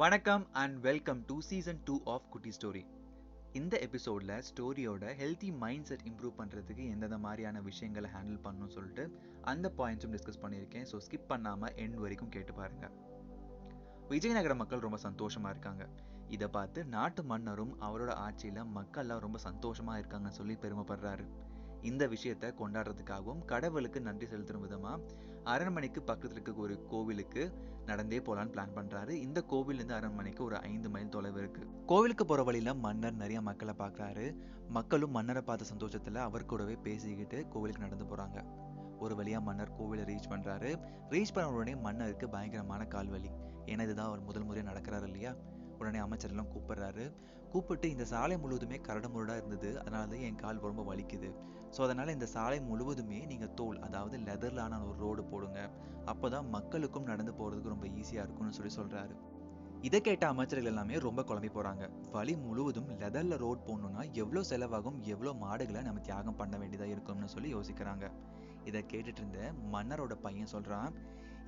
வணக்கம் and welcome to season 2 of Kutti story. இந்த எபிசோடில் ஸ்டோரியோட ஹெல்த்தி மைண்ட் செட் இம்ப்ரூவ் பண்ணுறதுக்கு எந்தெந்த மாதிரியான விஷயங்களை ஹேண்டில் பண்ணணும்னு சொல்லிட்டு அந்த பாயிண்ட்ஸும் டிஸ்கஸ் பண்ணியிருக்கேன். ஸோ ஸ்கிப் பண்ணாமல் எண்ட் வரைக்கும் கேட்டு பாருங்க. விஜயநகர மக்கள் ரொம்ப சந்தோஷமாக இருக்காங்க. இதை பார்த்து நாட்டு மன்னரும் அவரோட ஆட்சியில் மக்கள்லாம் ரொம்ப சந்தோஷமாக இருக்காங்கன்னு சொல்லி பெருமைப்படுறாரு. இந்த விஷயத்தை கொண்டாடுறதுக்காகவும் கடவுளுக்கு நன்றி செலுத்தும் விதமாக அரண்மனைக்கு பக்கத்தில் இருக்க ஒரு கோவிலுக்கு நடந்தே போலான்னு பிளான் பண்றாரு. இந்த கோவிலிருந்து அரண்மனைக்கு ஒரு 5 மைல் தொலைவு இருக்கு. கோவிலுக்கு போற வழியில மன்னர் நிறைய மக்களை பார்க்கறாரு. மக்களும் மன்னரை பார்த்த சந்தோஷத்துல அவர் கூடவே பேசிக்கிட்டு கோவிலுக்கு நடந்து போறாங்க. ஒரு வழியா மன்னர் கோவிலை ரீச் பண்றாரு. ரீச் பண்ண உடனே மன்னருக்கு பயங்கரமான கால்வலி. ஏன்னா இதுதான் அவர் முதல் முறையாக நடக்கிறாரு இல்லையா. உடனே அமைச்சரெல்லாம் கூப்பிட்டு இந்த சாலை முழுவதுமே கரடுமுரடா இருந்தது, அதனால தான் என் கால் ரொம்ப வலிக்குது. ஸோ அதனால இந்த சாலை முழுவதுமே நீங்க தோல், அதாவது லெதர்லான ஒரு ரோடு போடுங்க, அப்போதான் மக்களுக்கும் நடந்து போறதுக்கு ரொம்ப ஈஸியா இருக்கும்னு சொல்றாரு. இதை கேட்ட அமைச்சர்கள் எல்லாமே ரொம்ப குழம்பி போறாங்க. வழி முழுவதும் லெதர்ல ரோட் போடணும்னா எவ்வளோ செலவாகும், எவ்வளோ மாடுகளை நம்ம தியாகம் பண்ண வேண்டியதா இருக்கும்னு சொல்லி யோசிக்கிறாங்க. இதை கேட்டுட்டு இருந்த மன்னரோட பையன் சொல்றான்,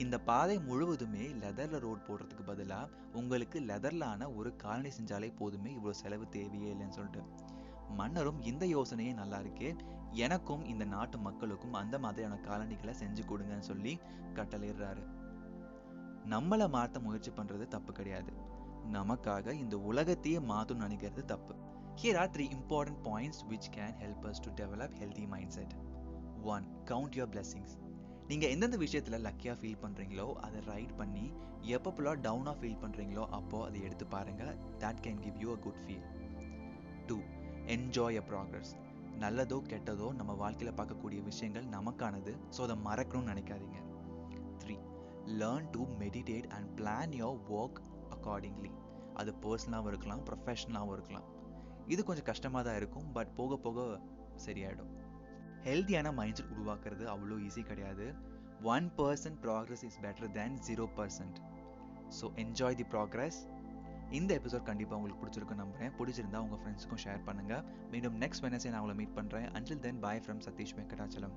இந்த பாதை முழுவதுமே லெதர்ல ரோட் போடுறதுக்கு பதிலா உங்களுக்கு லெதர்லான ஒரு காலனி செஞ்சாலே போதுமே, இவ்வளவு செலவு தேவையே இல்லைன்னு சொல்லிட்டு. மன்னரும் இந்த யோசனையே நல்லா இருக்கே, எனக்கும் இந்த நாட்டு மக்களுக்கும் அந்த மாதிரியான காலனிகளை செஞ்சு கொடுங்கன்னு சொல்லி கட்டளையிடுறாரு. நம்மளை மாற்ற முயற்சி பண்றது தப்பு கிடையாது, நமக்காக இந்த உலகத்தையே மாற்றும் நினைக்கிறது தப்பு. Here are 3 important points which can help us to develop healthy mindset. 1. Count your blessings. நீங்க எந்தெந்த விஷயத்துல லக்கியா ஃபீல் பண்றீங்களோ அதை ரைட் பண்ணி எப்பப்பெல்லாம் டவுனா ஃபீல் பண்றீங்களோ அப்போ அதை எடுத்து பாருங்க. that can give you a good feel. 2. Enjoy your progress. நல்லதோ கெட்டதோ நம்ம வாழ்க்கையில பார்க்கக்கூடிய விஷயங்கள் நமக்கானது, ஸோ அதை மறக்கணும்னு நினைக்காதீங்க. 3. Learn to meditate and plan your work accordingly. அது பர்சனலாகவும் இருக்கலாம், ப்ரொஃபஷனலாகவும் இருக்கலாம். இது கொஞ்சம் கஷ்டமாக தான் இருக்கும், பட் போக போக சரியாயிடும். ஹெல்த்தியான மைண்ட் செட் உருவாக்குறது அவ்வளோ ஈஸி கிடையாது. 1% progress is better than 0%. So enjoy the progress. இந்த எபிசோட் கண்டிப்பாக உங்களுக்கு பிடிச்சிருக்கும் நம்புறேன். பிடிச்சிருந்தா உங்கள் ஃப்ரெண்ட்ஸுக்கும் ஷேர் பண்ணுங்கள். மீண்டும் நெக்ஸ்ட் வெனஸ்டே நான் உங்களை மீட் பண்ணுறேன். until then bye from Satish Venkatachalam.